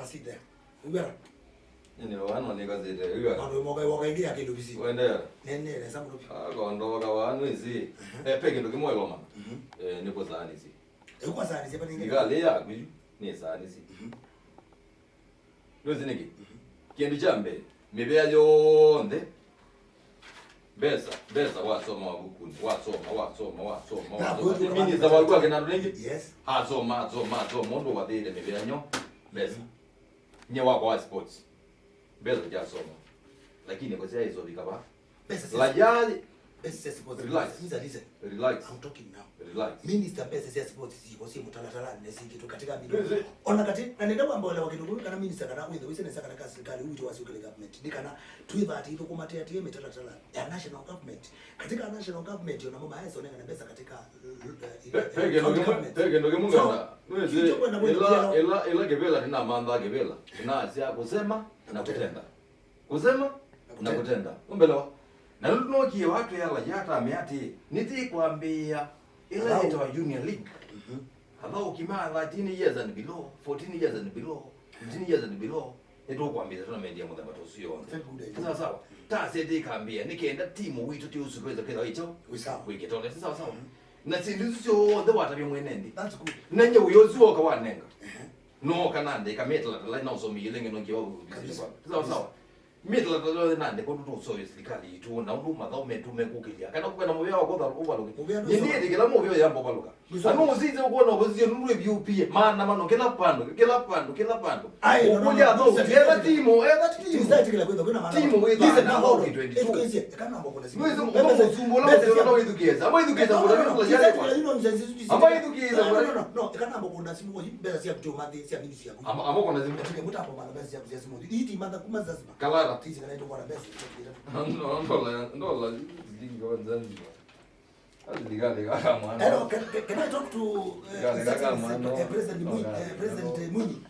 sit there. Ubera. Ni wanu ni kazi ile. Hiyo. Ano moga ingia kile bisi. Wende. Nene samu rupi. Gondo ka wanu izi. Peke ndo kimoyo loma. Niko zani izi. Eko zani izi paninga. Sigale ya kwiju. Ni zani izi. Ndozi niki. Kindu chambe. Mibea yonde. Besa wasoma wabukuni. Wasoma. Minista walikuwa kina rengi? Yes. Asoma ndo wadile mibea nyo. Besa. Nyewa kwa sports. Besa jasoma. Lakini kwa hizo vikaba. Besa. Lajali. Besa sports. Relax. I'm talking now. Relax. Minister besa sports kwa si mutalatala nesi kitu katika bidii. Ona kati na nenda kwamba wale wakidogo kana minister kana with wisene saka kana serikali uito wa Syukile government. Nikana tuiva ati ito kumatia ati metalatala ya national government. Katika national government yona mama haya sonenga na besa katika Pege ndo kimungana. Nweze ila gebela tena manda gebela. Na sia kusema na kutenda. Kusema na kutenda. Umbelewa. Na ndio kiyo watu yala yata ameati niti kuambia ila ito wa junior league. Ambao kimaa 13 years and below, 14 years and below, 15 years and below. Ito kuambia tuna media mwa matosio. Sawa sawa. Ta sedi kaambia nikienda timu witu ti usikweza kila hicho. Wikitole sawa sawa. Na sindizo sio ndo wata bimwenendi. That's good. Nanye uyozuo ka wanenga. No kanande ka metla la na usomi yelenge no kiwa. Sawa sawa. Metla la nande ko ndo so selikali tu na ndo mathau metume kukilia. Kana kwena mubya wako dha ubaluka. Yindi ndikela mubyo yambo baluka. Anu uzize kuona uzize nuru ebyupie mana mano kila pando. Ukuja ndo era timu Sasa kila kwenda kuna maana. Timu wiza na ho 22. Kana mambo kuna simu. Mwezo mzumbo la mwezo na wedukeza. Ama edukeza kwa nini la jale kwa. Ama edukeza kwa. No, kana mambo kuna simu kwa besa sia kutoa madhi sia mimi sia. Ama kuna simu. Muta hapo maana besa sia simu. Hii manda kuma lazima. Kalara tizi kana ito kwa besa. Ndola dingo nzanzi. Aligale kama mwana. Hello, can I talk to President Mwinyi?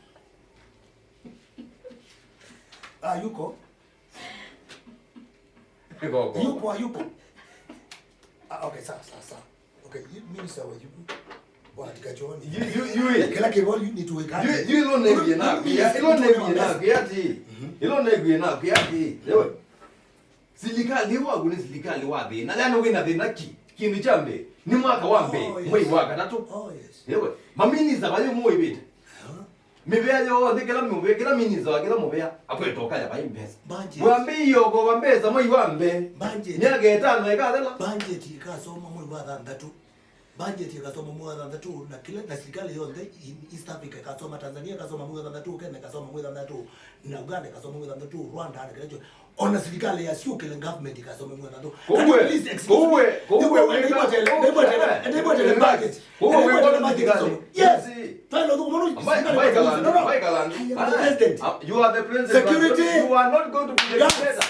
Yuko. Yupo. Okay, sawa. Okay, Minister wa yupo. Bwana tikachoni. Kila kibali you need to wake up. Ilo nebi na kuyati. Lewe. Selikali wangu ni selikali wapi? Na jana wina dhinaki. Kindu chambe. Ni mwaka wambe. Mwezi waka tatu. Oh yes. Lewe. Maminista bayo moyo bita. Mibea yo ndekela mubea kila minista kila mubea akwetoka ya bayimbeza. Wambe yoko wambeza moyo wambe. Nyage 5 ekadela. Budget ikasoma moyo wa 3. Budget ikasoma moyo wa 3 na kila na serikali yote East Africa ikasoma, Tanzania ikasoma moyo wa 3, Kenya ikasoma moyo wa 3, na Uganda ikasoma moyo wa 3, Rwanda na kile ona serikali ya Syukile government ikasoma moyo wa 3. Yes. You are the president. Security. You are not going to be the president.